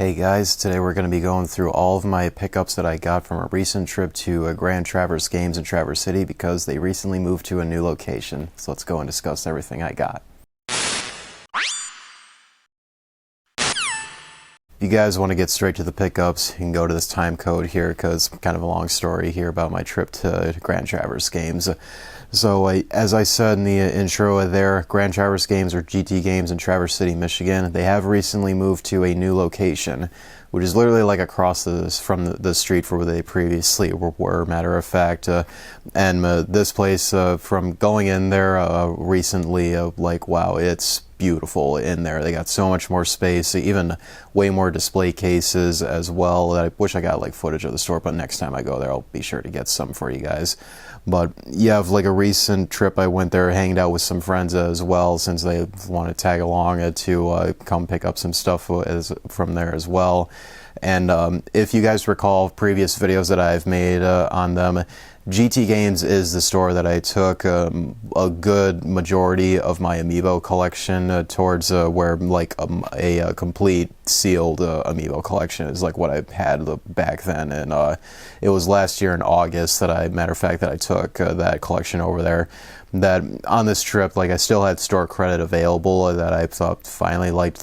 Hey guys, today we're going to be going through all of my pickups that I got from a recent trip to Grand Traverse Games in Traverse City because they recently moved to a new location. So let's go and discuss everything I got. If you guys want to get straight to the pickups, you can go to this time code here because kind of a long story here about my trip to Grand Traverse Games. So as I said in the intro there, Grand Traverse Games or GT Games in Traverse City, Michigan, they have recently moved to a new location, which is literally like across from the street from where they previously were, matter of fact. And this place, from going in there recently, like, wow, it's beautiful in there. They got so much more space, even way more display cases as well. I wish I got like footage of the store, but next time I go there, I'll be sure to get some for you guys. But yeah, like a recent trip, I went there, hanged out with some friends as well, since they want to tag along to come pick up some stuff from there as well. And if you guys recall previous videos that I've made on them, GT Games is the store that I took a good majority of my amiibo collection towards, where like a complete sealed amiibo collection is like what I had back then. And it was last year in August that matter of fact, that I took that collection over there. That on this trip, like I still had store credit available that I thought finally like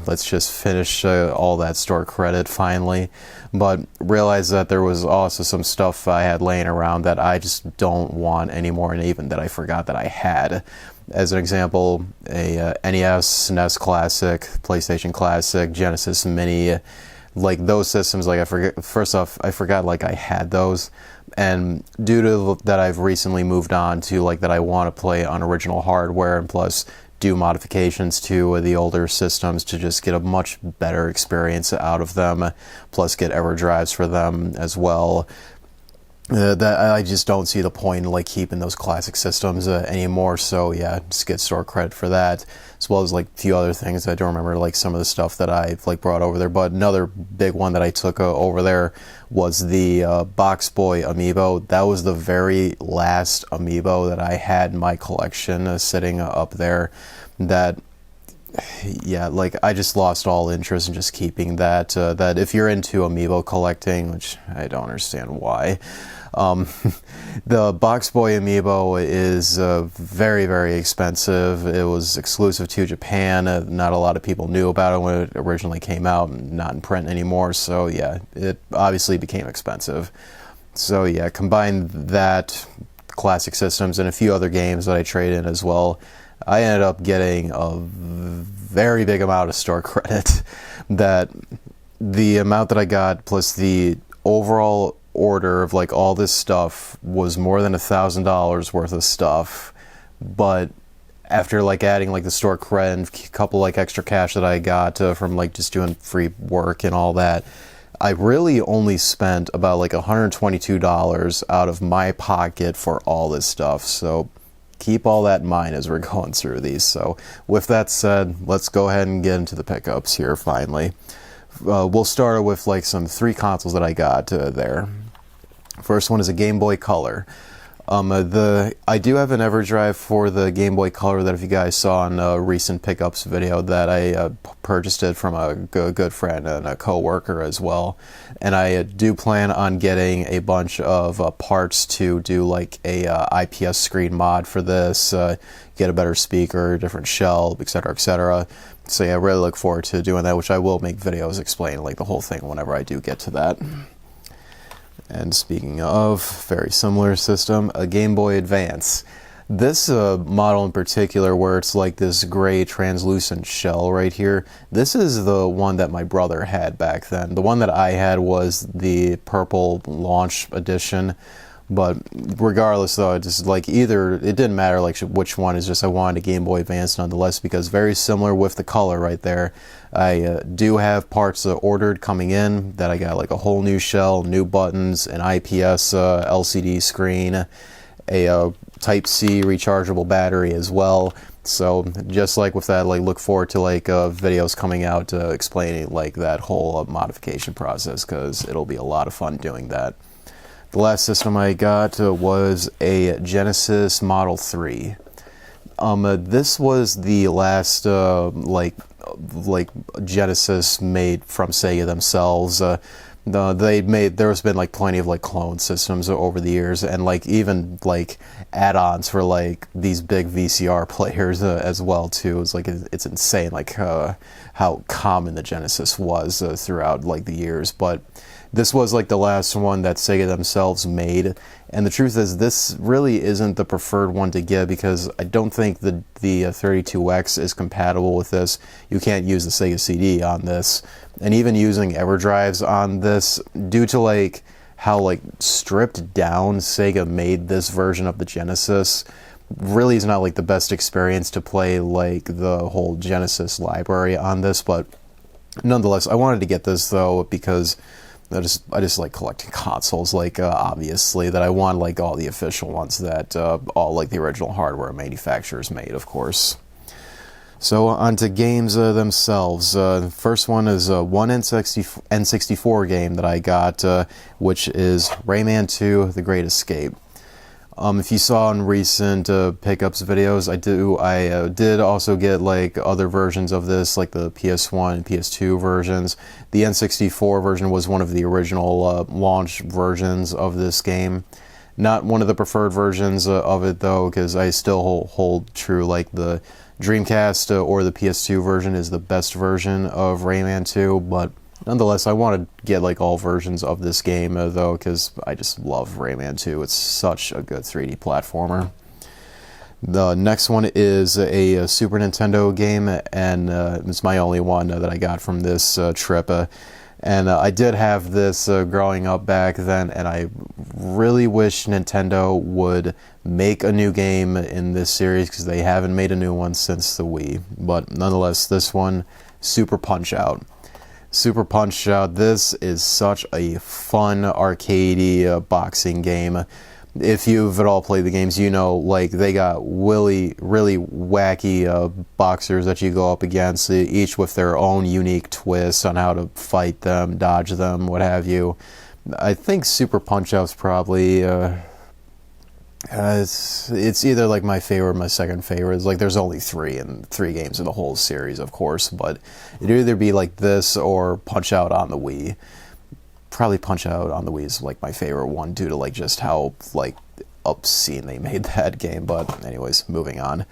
let's just finish all that store credit finally, but realized that there was also some stuff I had laying around that I just don't want anymore, and even that I forgot that I had. As an example, a NES, SNES Classic, PlayStation Classic, Genesis Mini, like those systems, like I forgot like I had those. And due to that, I've recently moved on to like that I want to play on original hardware, and plus do modifications to the older systems to just get a much better experience out of them, plus get EverDrives for them as well. That I just don't see the point in like keeping those classic systems anymore. So yeah, just get store credit for that, as well as like a few other things. I don't remember like some of the stuff that I've like brought over there, but another big one that I took over there was the Box Boy amiibo. That was the very last amiibo that I had in my collection sitting up there. That, yeah, like I just lost all interest in just keeping that. That if you're into amiibo collecting, which I don't understand why, the Box Boy amiibo is very, very expensive. It was exclusive to Japan. Not a lot of people knew about it when it originally came out, and not in print anymore. So yeah, it obviously became expensive. So yeah, combine that, classic systems, and a few other games that I trade in as well, I ended up getting a very big amount of store credit. That the amount that I got plus the overall order of like all this stuff was more than $1,000 worth of stuff. But after like adding like the store credit and a couple like extra cash that I got from like just doing free work and all that, I really only spent about like $122 out of my pocket for all this stuff. So keep all that in mind as we're going through these. So with that said, let's go ahead and get into the pickups here finally. We'll start with like some 3 consoles that I got there. First one is a Game Boy Color. I do have an EverDrive for the Game Boy Color that if you guys saw in a recent pickups video that I purchased it from a good friend and a co-worker as well. And I do plan on getting a bunch of parts to do like a IPS screen mod for this, get a better speaker, different shell, etc., etc. So yeah, I really look forward to doing that, which I will make videos explaining like the whole thing whenever I do get to that. And speaking of very similar system, a Game Boy Advance. This model in particular, where it's like this gray translucent shell right here, this is the one that my brother had back then. The one that I had was the purple launch edition. But regardless though, it just like it didn't matter like which one, is just I wanted a Game Boy Advance nonetheless, because very similar with the color right there. I do have parts ordered coming in that I got like a whole new shell, new buttons, an IPS LCD screen, a Type-C rechargeable battery as well. So just like with that, like look forward to like videos coming out explaining like that whole modification process, because it'll be a lot of fun doing that. The last system I got was a Genesis Model 3. This was the last like Genesis made from Sega themselves. There's been like plenty of like clone systems over the years, and like even like add-ons for like these big VCR players as well too. It's insane like how common the Genesis was throughout like the years, but this was like the last one that Sega themselves made, and the truth is this really isn't the preferred one to get because I don't think the 32X is compatible with this. You can't use the Sega CD on this, and even using EverDrives on this, due to like how like stripped down Sega made this version of the Genesis, really is not like the best experience to play like the whole Genesis library on this. But nonetheless, I wanted to get this though because I just like collecting consoles, like obviously that I want like all the official ones that all like the original hardware manufacturers made, of course. So on to games themselves. The first one is one N64 game that I got, which is Rayman II: The Great Escape. If you saw in recent pickups videos, I did also get like other versions of this, like the PS1 and PS2 versions. The N64 version was one of the original launch versions of this game. Not one of the preferred versions of it though, because I still hold true like the Dreamcast or the PS2 version is the best version of Rayman 2, but nonetheless, I want to get like all versions of this game though, because I just love Rayman 2. It's such a good 3D platformer. The next one is a Super Nintendo game, and it's my only one that I got from this trip. And I did have this growing up back then, and I really wish Nintendo would make a new game in this series because they haven't made a new one since the Wii. But nonetheless, this one, Super Punch-Out! Super Punch-Out! This is such a fun arcadey boxing game. If you've at all played the games, you know like they got really wacky boxers that you go up against, each with their own unique twist on how to fight them, dodge them, what have you. I think Super Punch-Out's probably it's either like my favorite or my second favorite. It's like there's only three games in the whole series, of course, but it'd either be like this or Punch-Out on the Wii. Probably Punch-Out on the Wii is like my favorite one due to like just how like obscene they made that game. But anyways, moving on.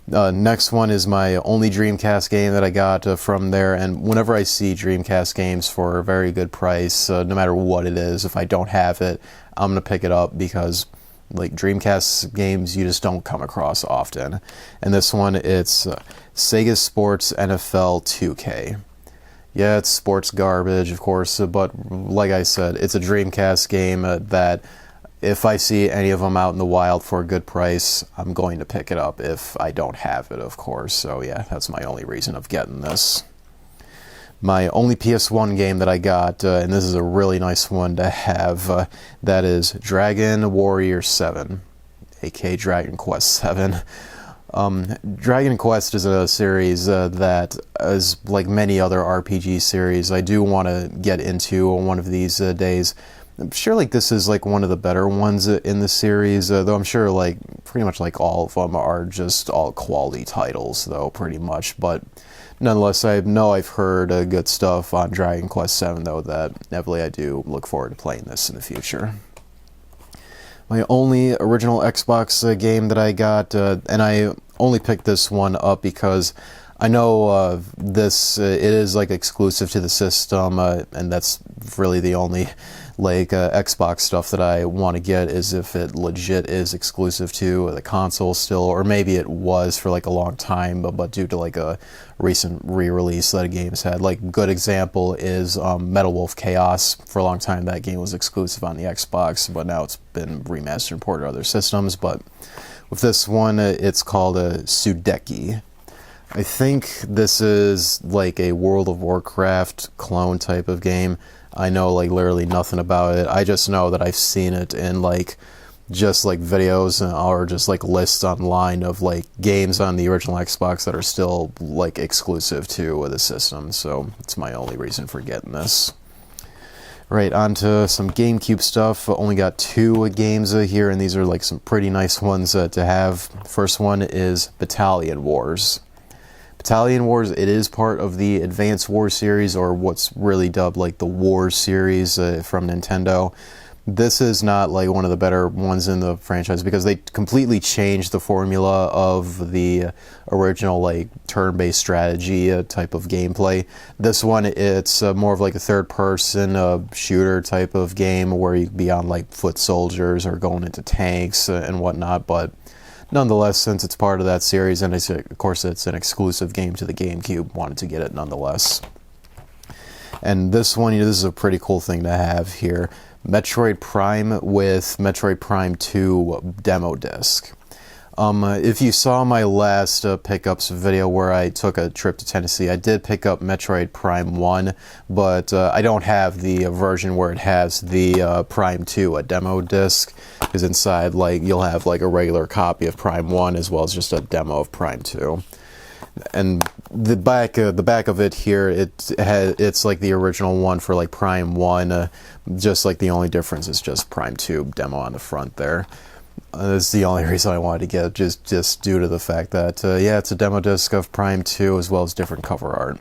Next one is my only Dreamcast game that I got from there, and whenever I see Dreamcast games for a very good price, no matter what it is, if I don't have it, I'm gonna pick it up because like Dreamcast games you just don't come across often. And this one, it's Sega Sports NFL 2K. Yeah, it's sports garbage, of course, but like I said, it's a Dreamcast game that if I see any of them out in the wild for a good price, I'm going to pick it up if I don't have it, of course. So yeah, that's my only reason of getting this. My only PS1 game that I got, and this is a really nice one to have, that is Dragon Warrior 7, aka Dragon Quest 7. Dragon Quest is a series that, as like many other RPG series, I do want to get into one of these days. I'm sure like this is like one of the better ones in the series, though I'm sure like pretty much like all of them are just all quality titles though, pretty much. But nonetheless, I know I've heard good stuff on Dragon Quest 7 though, that inevitably I do look forward to playing this in the future. My only original Xbox game that I got, and I only picked this one up because I know this it is like exclusive to the system, and that's really the only like Xbox stuff that I want to get is if it legit is exclusive to the console still, or maybe it was for like a long time, but due to like a recent re-release that a game's had. Like good example is Metal Wolf Chaos. For a long time that game was exclusive on the Xbox, but now it's been remastered and ported to other systems. But with this one, it's called Sudeky. I think this is like a World of Warcraft clone type of game. I know like literally nothing about it. I just know that I've seen it in like just like videos or just like lists online of like games on the original Xbox that are still like exclusive to the system. So it's my only reason for getting this. Right, on to some GameCube stuff. Only got 2 games here, and these are like some pretty nice ones to have. First one is Battalion Wars. Battalion Wars, it is part of the Advance Wars series, or what's really dubbed like the Wars series from Nintendo. This is not like one of the better ones in the franchise because they completely changed the formula of the original like turn-based strategy type of gameplay. This one, it's more of like a third-person shooter type of game where you can be on like foot soldiers or going into tanks and whatnot, but nonetheless, since it's part of that series, and of course it's an exclusive game to the GameCube, wanted to get it nonetheless. And this one, this is a pretty cool thing to have here. Metroid Prime with Metroid Prime 2 demo disc. If you saw my last pickups video where I took a trip to Tennessee, I did pick up Metroid Prime 1, but I don't have the version where it has the Prime 2, a demo disc, because inside like you'll have like a regular copy of Prime 1 as well as just a demo of Prime 2. And the back of it here, it's like the original one for like Prime 1, just like the only difference is just Prime 2 demo on the front there. That's the only reason I wanted to get it, just due to the fact that, yeah, it's a demo disc of Prime 2 as well as different cover art.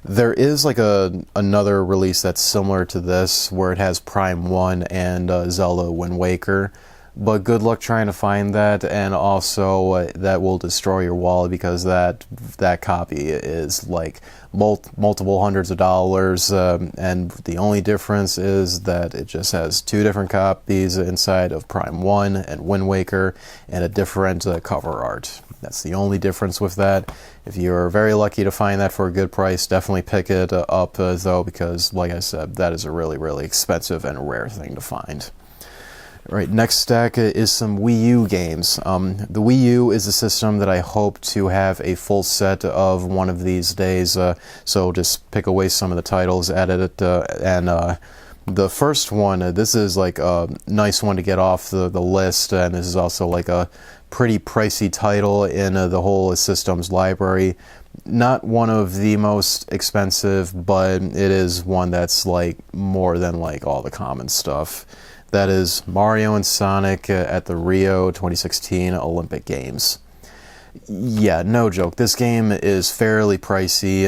There is like another release that's similar to this where it has Prime 1 and Zelda Wind Waker. But good luck trying to find that, and also that will destroy your wallet because that copy is like multiple hundreds of dollars, and the only difference is that it just has 2 different copies inside of Prime 1 and Wind Waker and a different cover art. That's the only difference with that. If you're very lucky to find that for a good price, definitely pick it up though, because like I said, that is a really, really expensive and rare thing to find. Right, next stack is some Wii U games. The Wii U is a system that I hope to have a full set of one of these days, so just pick away some of the titles, edit it, and the first one, this is like a nice one to get off the list, and this is also like a pretty pricey title in the whole system's library. Not one of the most expensive, but it is one that's like more than like all the common stuff. That is Mario and Sonic at the Rio 2016 Olympic Games. Yeah, no joke. This game is fairly pricey,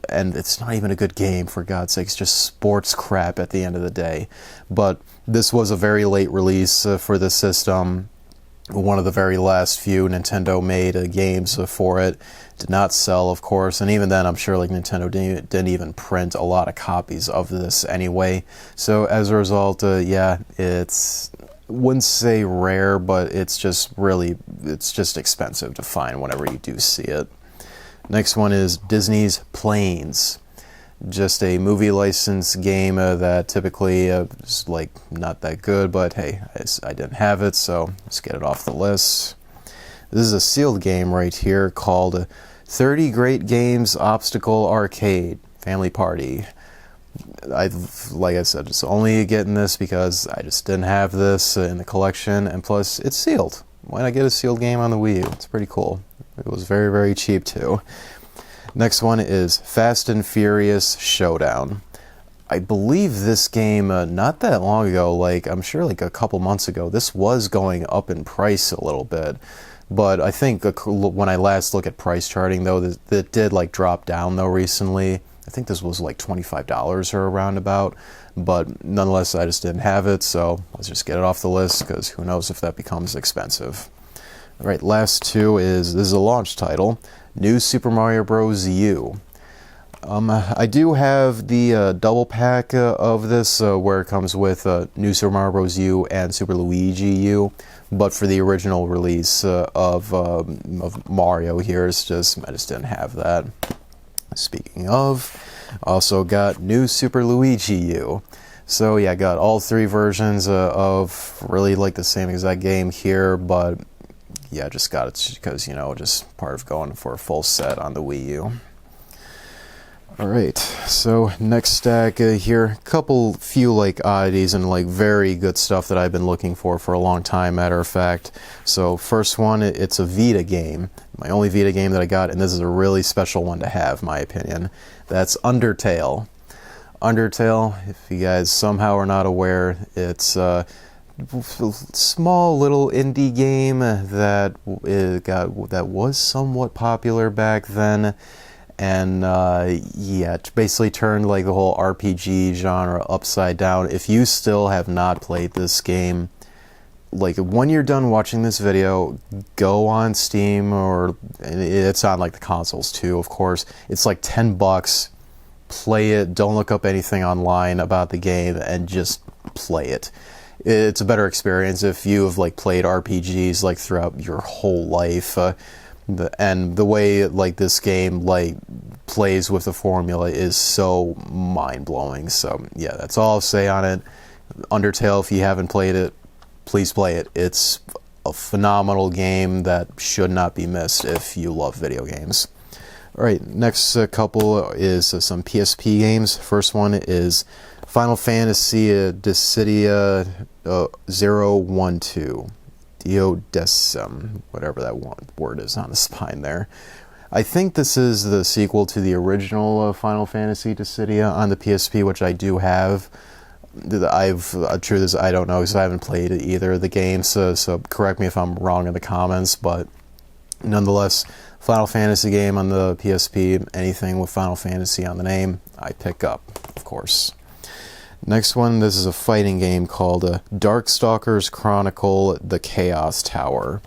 and it's not even a good game, for God's sake. It's just sports crap at the end of the day. But this was a very late release for the system. One of the very last few Nintendo made games for it. Did not sell, of course, and even then I'm sure like Nintendo didn't even print a lot of copies of this anyway. So as a result, yeah, it's, wouldn't say rare, but it's just expensive to find whenever you do see it. Next one is Disney's Planes. Just a movie license game that typically is like not that good, but hey, I didn't have it, so let's get it off the list. This is a sealed game right here called 30 Great Games Obstacle Arcade Family Party. Like I said, just only getting this because I just didn't have this in the collection, and plus it's sealed. Why not get a sealed game on the Wii U? It's pretty cool. It was very, very cheap too. Next one is Fast and Furious Showdown. I believe this game, not that long ago, like I'm sure like a couple months ago, this was going up in price a little bit. But I think when I last look at price charting though, it did like drop down though recently. I think this was like $25 or around about. But nonetheless, I just didn't have it, so let's just get it off the list because who knows if that becomes expensive. All right, last two this is a launch title. New Super Mario Bros. U. I do have the double pack of this where it comes with New Super Mario Bros. U and Super Luigi U, but for the original release of Mario here, I just didn't have that. Speaking of, also got New Super Luigi U. So yeah, I got all 3 versions of really like the same exact game here, but yeah, just got it because, you know, just part of going for a full set on the Wii U. Alright, so next stack here, few like oddities and like very good stuff that I've been looking for a long time, matter of fact. So first one, it's a Vita game. My only Vita game that I got, and this is a really special one to have, in my opinion. That's Undertale. Undertale, if you guys somehow are not aware, it's a small little indie game that was somewhat popular back then, and yeah, it basically turned like the whole RPG genre upside down. If you still have not played this game, like when you're done watching this video, go on Steam, or it's on like the consoles too, of course. It's like $10. Play it. Don't look up anything online about the game, and just play it. It's a better experience if you've like played RPGs like throughout your whole life. And the way like this game like plays with the formula is so mind-blowing. So yeah, that's all I'll say on it. Undertale, if you haven't played it, please play it. It's a phenomenal game that should not be missed if you love video games. Alright, next couple is some PSP games. First one is Final Fantasy Dissidia 012. Diodecim, whatever that word is on the spine there. I think this is the sequel to the original Final Fantasy Dissidia on the PSP, which I do have. Truth is, I don't know, because I haven't played either of the games, so correct me if I'm wrong in the comments, but nonetheless, Final Fantasy game on the PSP, anything with Final Fantasy on the name, I pick up, of course. Next one, this is a fighting game called Darkstalkers Chronicle: The Chaos Tower.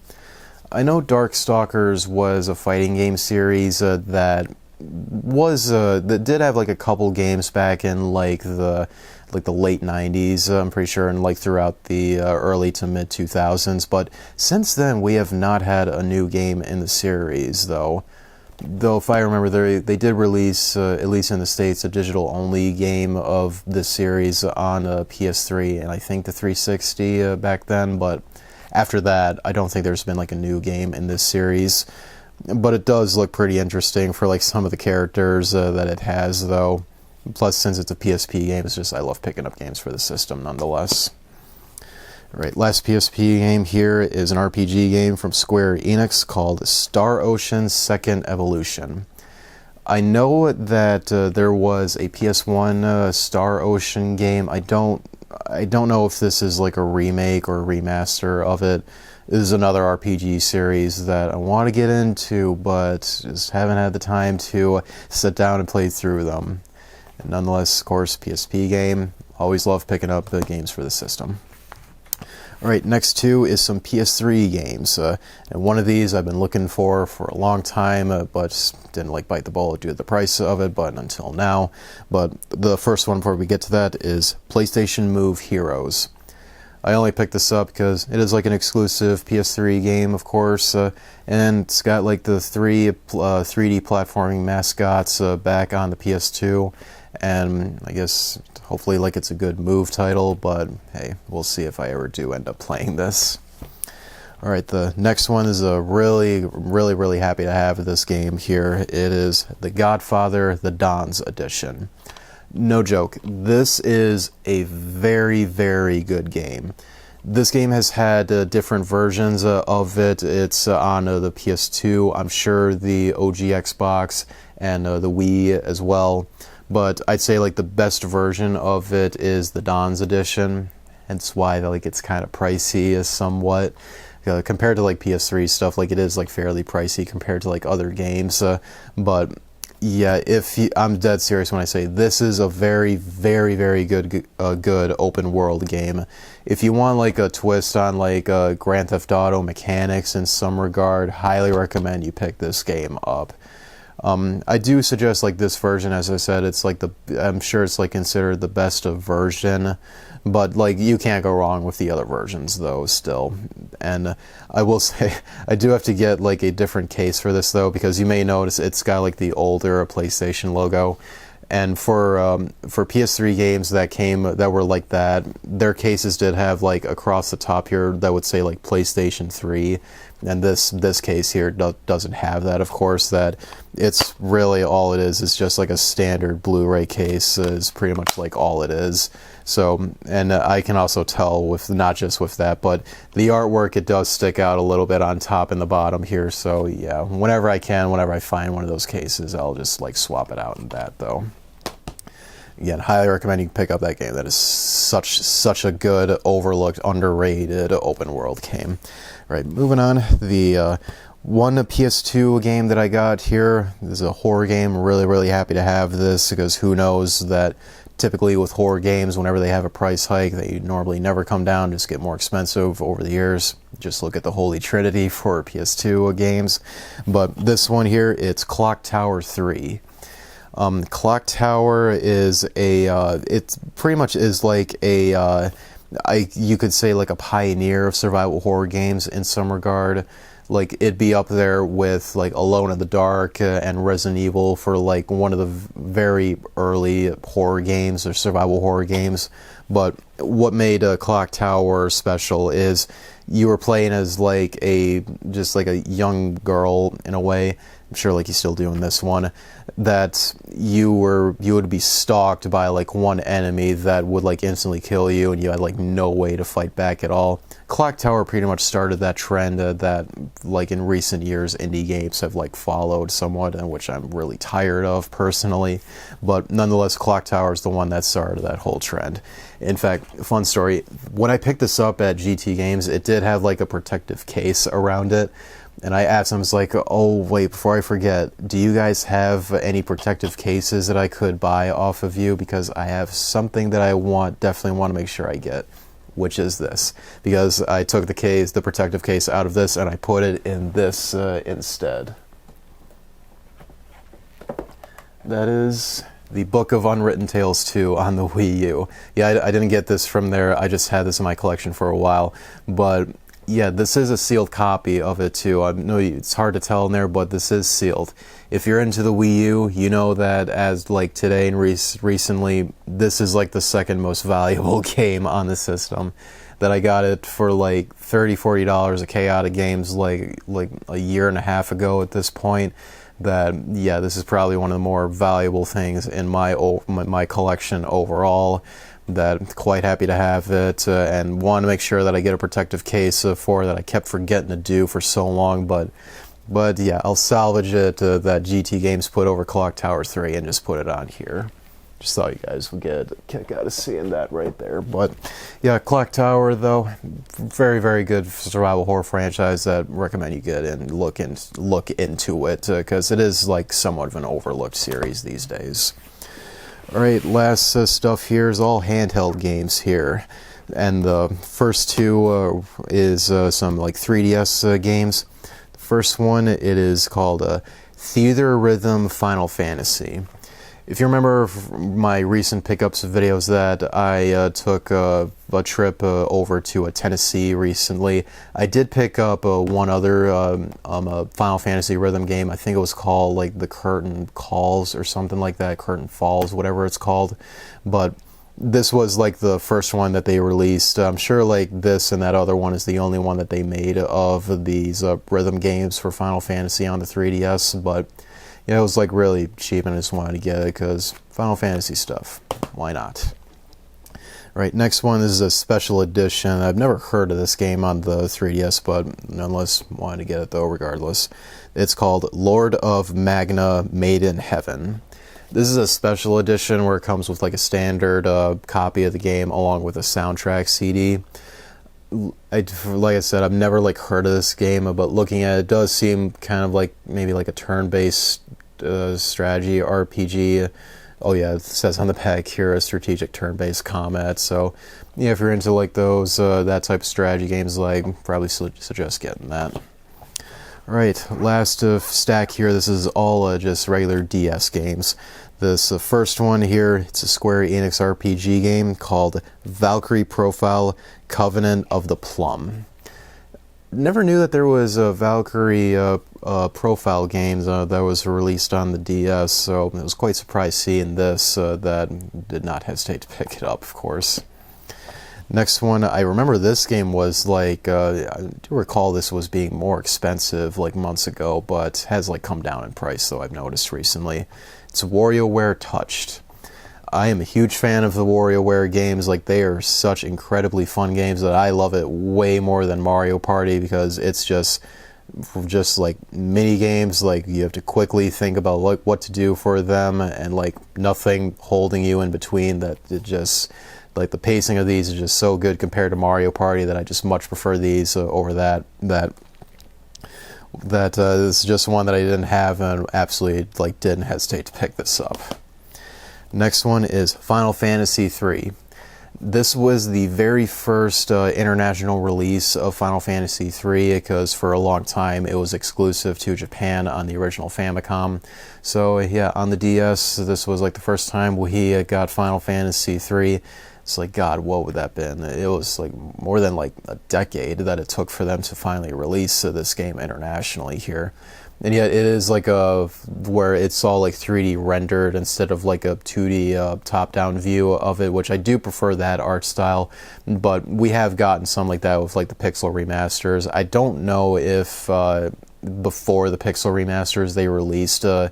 I know Darkstalkers was a fighting game series that did have like a couple games back in like the late 90s, I'm pretty sure, and like throughout the early to mid 2000s, but since then we have not had a new game in the series, though if I remember, they did release, at least in the States, a digital-only game of this series on PS3 and I think the 360 back then, but after that, I don't think there's been like a new game in this series. But it does look pretty interesting for like some of the characters that it has, though. Plus, since it's a PSP game, it's just I love picking up games for the system nonetheless. Alright, last PSP game here is an RPG game from Square Enix called Star Ocean Second Evolution. I know that there was a PS1 Star Ocean game. I don't know if this is like a remake or a remaster of it. This is another RPG series that I want to get into, but just haven't had the time to sit down and play through them. And nonetheless, of course, PSP game. Always love picking up the games for the system. Alright, next two is some PS3 games. And one of these I've been looking for a long time, but just didn't like bite the bullet due to the price of it, but until now. But the first one before we get to that is PlayStation Move Heroes. I only picked this up because it is like an exclusive PS3 game, of course, and it's got like the 3D platforming mascots back on the PS2, and I guess hopefully like it's a good Move title, but hey, we'll see if I ever do end up playing this. Alright, the next one is a really happy to have this game here. It is the Godfather, the Don's Edition. No joke, this is a very good game. This game has had different versions of it. It's on the PS2, I'm sure the OG Xbox, and the Wii as well. But I'd say like the best version of it is the Don's Edition. Hence why like it's kind of pricey somewhat. Compared to like PS3 stuff, like it is like fairly pricey compared to like other games. But yeah, I'm dead serious when I say this is a very good open world game. If you want like a twist on like Grand Theft Auto mechanics in some regard, highly recommend you pick this game up. I do suggest like this version, as I said, it's like I'm sure it's like considered the best of version, but like you can't go wrong with the other versions though still. And I will say I do have to get like a different case for this though, because you may notice it's got like the older PlayStation logo. And for PS3 games that were like that, their cases did have like across the top here that would say like PlayStation 3, and this case here doesn't have that. Of course, that it's really all it is just like a standard Blu-ray case is pretty much like all it is. So, and I can also tell with not just with that, but the artwork, it does stick out a little bit on top and the bottom here. So yeah, whenever I find one of those cases, I'll just like swap it out in that though. again, highly recommend you pick up that game. That is such a good, overlooked, underrated open world game. Right, moving on. The one PS2 game that I got here, this is a horror game. Really happy to have this, because who knows that typically with horror games, whenever they have a price hike, they normally never come down, just get more expensive over the years. Just look at the Holy Trinity for PS2 games. But this one here, it's Clock Tower 3. Clock Tower is it pretty much is like you could say like a pioneer of survival horror games in some regard. Like, it'd be up there with like Alone in the Dark and Resident Evil for like one of the very early horror games or survival horror games. But what made Clock Tower special is you were playing as like just like a young girl in a way. I'm sure like he's still doing this one, that you would be stalked by like one enemy that would like instantly kill you, and you had like no way to fight back at all. Clock Tower pretty much started that trend that like in recent years indie games have like followed somewhat, and which I'm really tired of personally. But nonetheless, Clock Tower is the one that started that whole trend. In fact, fun story, when I picked this up at GT Games, it did have like a protective case around it. And I asked them, I was like, oh, wait, before I forget, do you guys have any protective cases that I could buy off of you? Because I have something that I definitely want to make sure I get, which is this. Because I took the protective case out of this, and I put it in this instead. That is the Book of Unwritten Tales 2 on the Wii U. Yeah, I didn't get this from there. I just had this in my collection for a while. But yeah, this is a sealed copy of it too. I know it's hard to tell in there, but this is sealed. If you're into the Wii U, you know that as like today and recently, this is like the second most valuable game on the system. That I got it for like $30-$40 at Chaotic Games like a year and a half ago at this point. That, yeah, this is probably one of the more valuable things in my collection overall. That quite happy to have it, and want to make sure that I get a protective case for that I kept forgetting to do for so long. But yeah, I'll salvage it that GT Games put over Clock Tower 3 and just put it on here. Just thought you guys would get a kick out of seeing that right there. But yeah, Clock Tower though, very good survival horror franchise that recommend you get and look into it, because it is like somewhat of an overlooked series these days. Alright, last stuff here is all handheld games here. And the first two is some like 3DS games. The first one, it is called Theater Rhythm Final Fantasy. If you remember my recent pickups videos that I took a trip over to Tennessee recently, I did pick up one other Final Fantasy rhythm game. I think it was called like The Curtain Calls or something like that, Curtain Falls, whatever it's called. But this was like the first one that they released. I'm sure like this and that other one is the only one that they made of these rhythm games for Final Fantasy on the 3DS, but yeah, it was like really cheap and I just wanted to get it because Final Fantasy stuff. Why not? Right, next one is a special edition. I've never heard of this game on the 3DS, but nonetheless wanted to get it though regardless. It's called Lord of Magna Made in Heaven. This is a special edition where it comes with like a standard copy of the game along with a soundtrack CD. Like I said, I've never like heard of this game, but looking at it, it does seem kind of like maybe like a turn-based strategy RPG. Oh yeah, it says on the back here a strategic turn-based combat. So yeah, if you're into like those that type of strategy games, like probably suggest getting that. All right, last stack here. This is all just regular DS games. This first one here, it's a Square Enix RPG game called Valkyrie Profile Covenant of the Plum. Never knew that there was a Valkyrie profile games that was released on the DS, so I was quite surprised seeing this. That did not hesitate to pick it up, of course. Next one, I remember this game was like, I do recall this was being more expensive like months ago, but has like come down in price though I've noticed recently. It's Warioware Touch. I am a huge fan of the Warioware games. Like, they are such incredibly fun games that I love it way more than Mario Party because it's just just like mini games, like you have to quickly think about like what to do for them, and like nothing holding you in between. That it just like the pacing of these is just so good compared to Mario Party that I just much prefer these over that. This is just one that I didn't have, and absolutely like didn't hesitate to pick this up. Next one is Final Fantasy III. This was the very first international release of Final Fantasy III, because for a long time it was exclusive to Japan on the original Famicom. So yeah, on the DS, this was like the first time we got Final Fantasy III. It's like, God, what would that have been? It was like more than like a decade that it took for them to finally release this game internationally here. And yet it is like where it's all like 3D rendered instead of like a 2D top-down view of it, which I do prefer that art style. But we have gotten some like that with like the pixel remasters. I don't know if before the pixel remasters they released the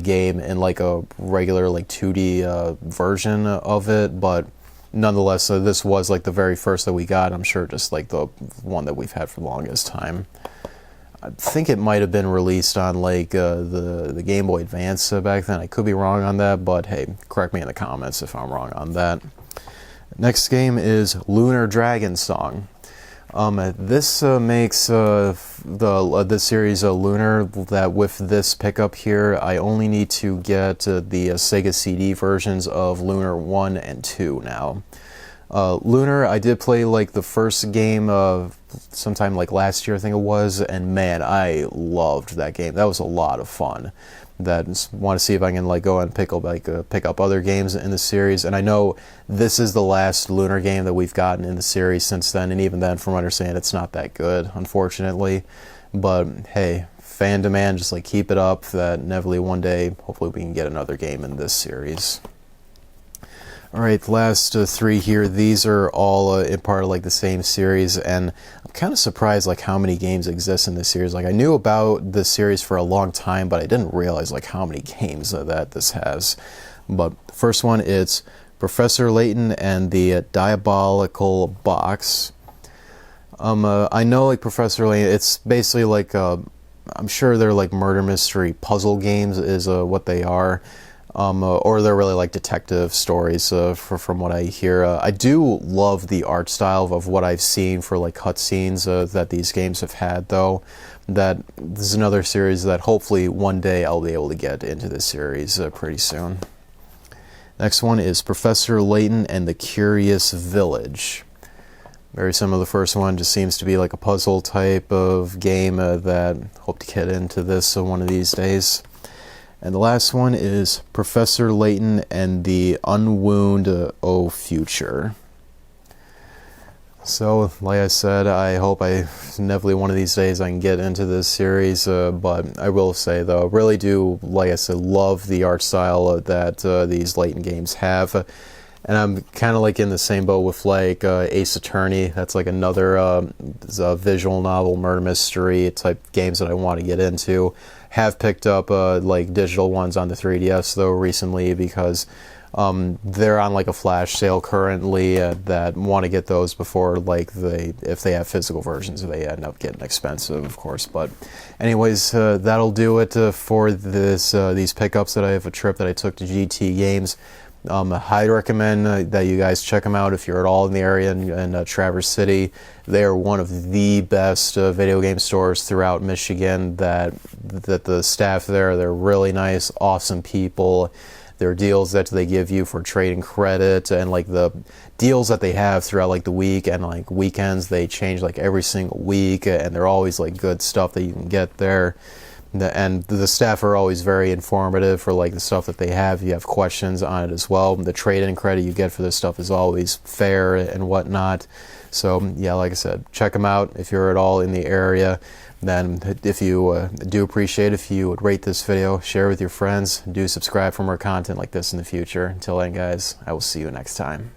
game in like a regular like 2D version of it, but nonetheless, this was like the very first that we got. I'm sure just like the one that we've had for the longest time. I think it might have been released on like the Game Boy Advance back then. I could be wrong on that, but hey, correct me in the comments if I'm wrong on that. Next game is Lunar Dragon Song. This makes this series Lunar, that with this pickup here, I only need to get the Sega CD versions of Lunar 1 and 2 now. Lunar, I did play like the first game sometime like last year, I think it was, and man, I loved that game. That was a lot of fun. That want to see if I can like go and pick up other games in the series. And I know this is the last Lunar game that we've gotten in the series since then, and even then, from what I understand, it's not that good, unfortunately. But hey, fan demand, just like keep it up. That inevitably one day, hopefully, we can get another game in this series. All right, the last three here, these are all in part of like the same series, and I'm kind of surprised like how many games exist in this series. Like I knew about this series for a long time, but I didn't realize like how many games that this has. But the first one is Professor Layton and the Diabolical Box. I know like Professor Layton, it's basically like I'm sure they're like murder mystery puzzle games is what they are. Or they're really like detective stories from what I hear. I do love the art style of what I've seen for like cutscenes that these games have had, though. That this is another series that hopefully one day I'll be able to get into this series pretty soon. Next one is Professor Layton and the Curious Village. Very similar to the first one, just seems to be like a puzzle type of game that I hope to get into this one of these days. And the last one is Professor Layton and the Unwound Future. So, like I said, I hope inevitably one of these days I can get into this series, but I will say, though, I really do, like I said, love the art style that these Layton games have. And I'm kind of like in the same boat with like Ace Attorney. That's like another visual novel murder mystery type games that I want to get into. Have picked up like digital ones on the 3DS though recently, because they're on like a flash sale currently that want to get those before like if they have physical versions they end up getting expensive, of course. But anyways, that'll do it for these pickups that I have a trip that I took to GT Games. I highly recommend that you guys check them out if you're at all in the area in Traverse City. They are one of the best video game stores throughout Michigan. That the staff there, they're really nice, awesome people. There are deals that they give you for trading credit, and like the deals that they have throughout like the week and like weekends, they change like every single week, and they're always like good stuff that you can get there. And the staff are always very informative for like the stuff that they have. You have questions on it as well. The trade-in credit you get for this stuff is always fair and whatnot. So yeah, like I said, check them out if you're at all in the area. Then if you do appreciate if you would rate this video, share with your friends, do subscribe for more content like this in the future. Until then, guys, I will see you next time.